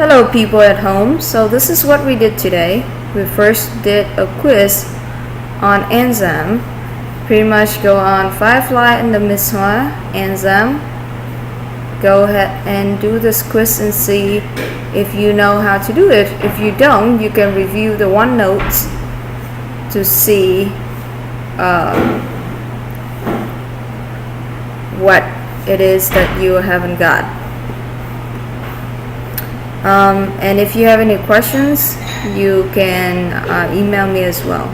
Hello people at home, so this is what we did today. We first did a quiz on enzyme. Pretty much go on Firefly and the Miswa enzyme. Go ahead and do this quiz and see if you know how to do it. If you don't, you can review the OneNote to see what it is that you haven't got. And if you have any questions, you can email me as well.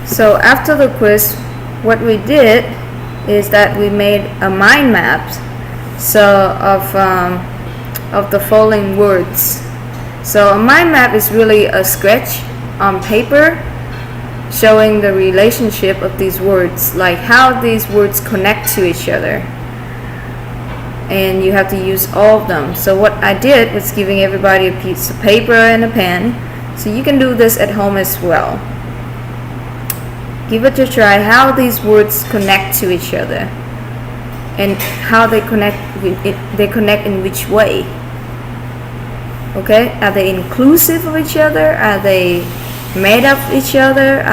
So after the quiz, what we did is that we made a mind map of the following words. So a mind map is really a sketch on paper showing the relationship of these words, like how these words connect to each other. And you have to use all of them. So what I did was giving everybody a piece of paper and a pen, so you can do this at home as well. Give it a try how these words connect to each other and how they connect in which way. Okay, are they inclusive of each other? Are they made up of each other?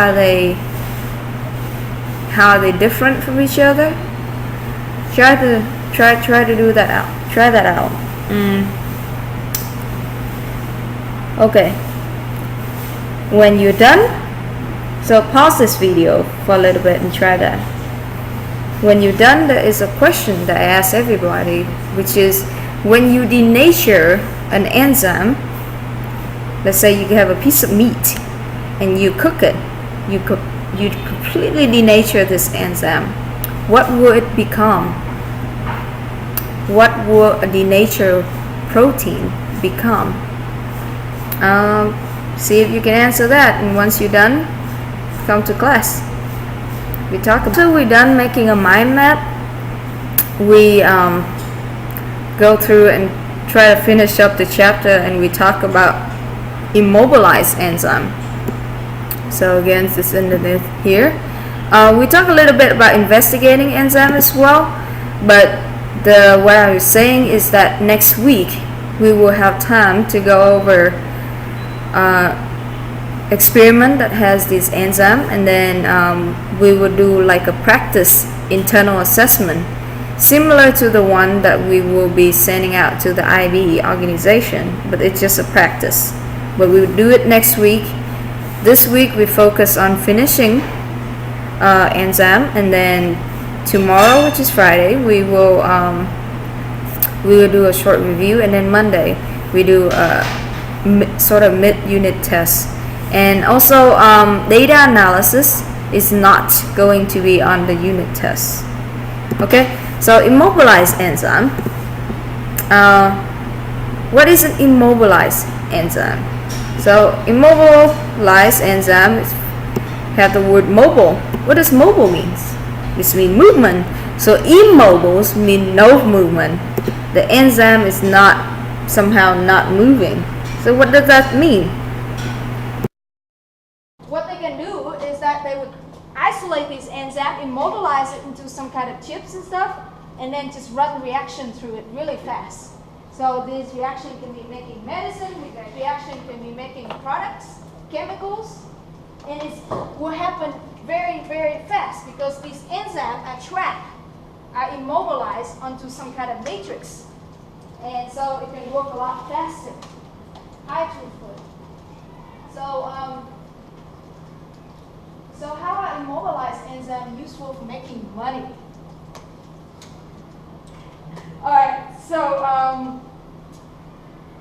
How are they different from each other? Try to do that out. Try that out. Okay. When you're done, so pause this video for a little bit and try that. When you're done, there is a question that I ask everybody, which is when you denature an enzyme, let's say you have a piece of meat and you cook it, you completely denature this enzyme, what will it become? What will a denatured protein become? See if you can answer that, and once you're done, come to class. After we're done making a mind map, we go through and try to finish up the chapter, and we talk about immobilized enzyme. So again, this is underneath here. We talk a little bit about investigating enzyme as well, but what I was saying is that next week we will have time to go over experiment that has this enzyme, and then we will do like a practice internal assessment similar to the one that we will be sending out to the IB organization, but it's just a practice. But we will do it next week. This week we focus on finishing enzyme, and then tomorrow, which is Friday, we will do a short review, and then Monday we do a sort of mid-unit test. And also data analysis is not going to be on the unit test. Okay, so immobilized enzyme. What is an immobilized enzyme? So immobilized enzyme have the word mobile. What does mobile means? This means movement. So immobiles mean no movement. The enzyme is somehow not moving. So what does that mean? What they can do is that they would isolate this enzyme, immobilize it into some kind of chips and stuff, and then just run reaction through it really fast. So this reaction can be making medicine, this reaction can be making products, chemicals, and it will happen very, very fast because these enzymes are trapped, are immobilized onto some kind of matrix. And so it can work a lot faster, high throughput. So how are immobilized enzymes useful for making money? Alright, so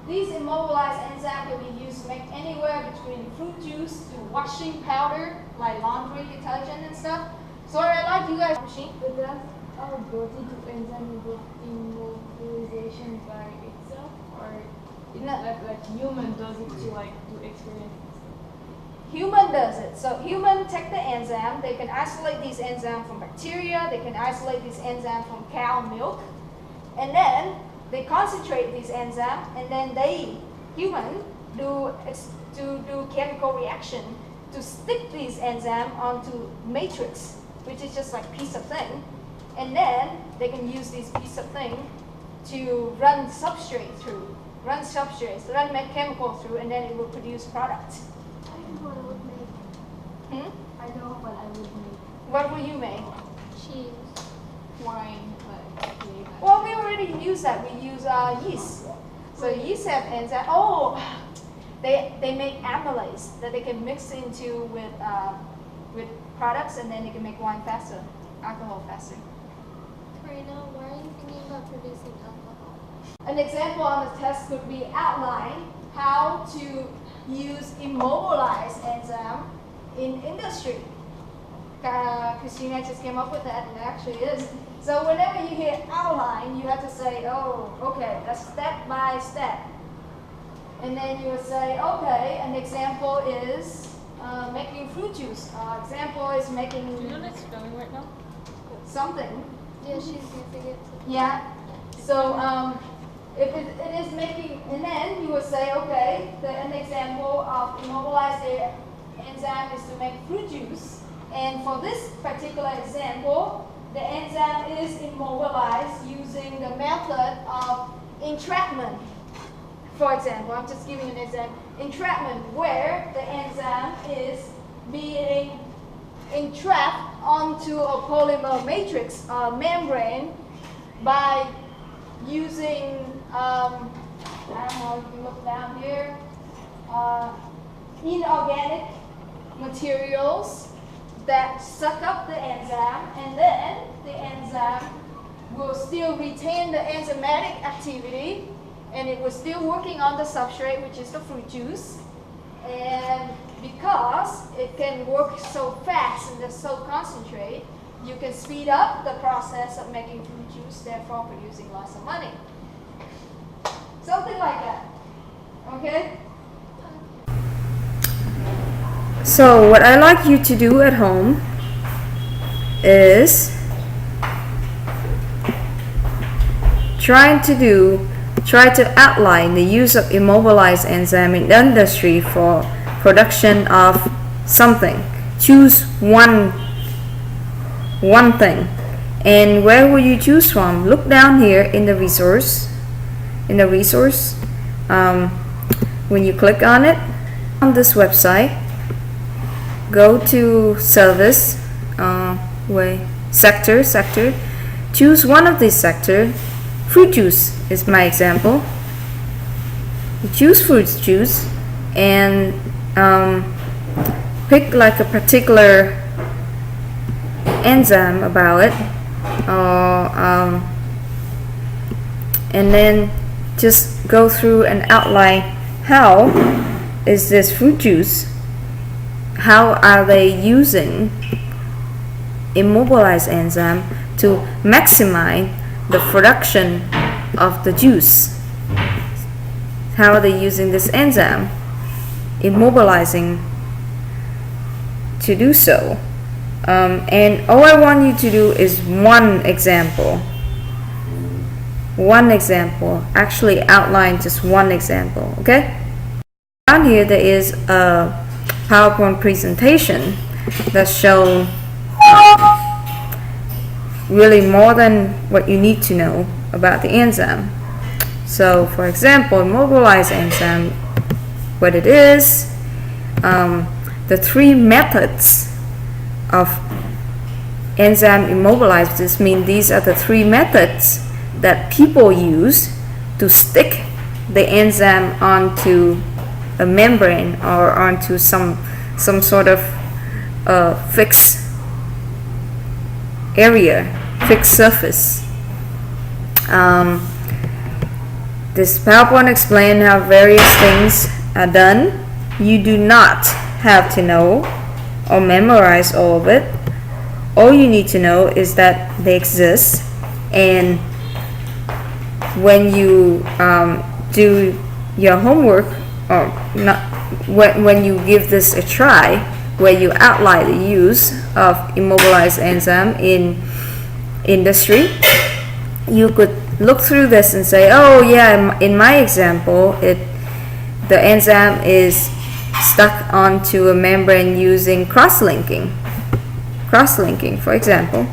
these immobilized enzymes can be used to make anywhere between fruit juice to washing powder, like laundry detergent and stuff. So I'd like you guys to But does our ability to enzyme immobilization by itself, or is it like human does it to like do experiments? Human does it. So human take the enzyme, they can isolate these enzymes from bacteria, they can isolate this enzyme from cow milk, and then they concentrate these enzymes, and then human do chemical reaction to stick these enzymes onto matrix, which is just like piece of thing, and then they can use this piece of thing to run substrate through, run substrates, run chemical through, and then it will produce product. I know what I would make. I know what I would make. What will you make? Cheese. Wine, like cake. Well, we already use that. We use yeast. So yeast have enzyme. Oh, they make amylase that they can mix into with products, and then they can make wine faster, alcohol faster. Karina, why are you thinking about producing alcohol? An example on the test could be outline how to use immobilized enzyme in industry. Christina just came up with that, and it actually is. So whenever you hear outline, you have to say, oh, okay, that's step by step. And then you would say, okay, an example is making fruit juice. Example is making Do you know what it's spelling right now? something. Yeah, she's using it to. Yeah. So if it is making, and then you would say, okay, an example of immobilized enzyme is to make fruit juice. And for this particular example, the enzyme is immobilized using the method of entrapment. For example, I'm just giving an example. Entrapment, where the enzyme is being entrapped onto a polymer matrix membrane by using, I don't know if you look down here, inorganic materials that suck up the enzyme, and then the enzyme will still retain the enzymatic activity, and it was still working on the substrate, which is the fruit juice. And because it can work so fast and it's so concentrate, you can speed up the process of making fruit juice, therefore producing lots of money. Something like that. Okay? So what I like you to do at home is try to outline the use of immobilized enzyme in the industry for production of something. Choose one thing. And where will you choose from? Look down here in the resource. When you click on it, on this website, go to service, sector, choose one of these sector. Fruit juice is my example. You choose fruit juice and pick like a particular enzyme about it, and then just go through and outline how is this fruit juice, how are they using immobilized enzyme to maximize the production of the juice. How are they using this enzyme, immobilizing to do so? And all I want you to do is one example. Actually outline just one example, okay? Down here there is a PowerPoint presentation that's shown really more than what you need to know about the enzyme. So for example, immobilized enzyme, what it is, the three methods of enzyme immobilized. This means these are the three methods that people use to stick the enzyme onto a membrane or onto some sort of fixed area, fixed surface. This PowerPoint explains how various things are done. You do not have to know or memorize all of it. All you need to know is that they exist, and when you do your homework, or not, when you give this a try, where you outline the use of immobilized enzyme in industry, you could look through this and say, oh yeah, in my example, the enzyme is stuck onto a membrane using cross-linking, for example.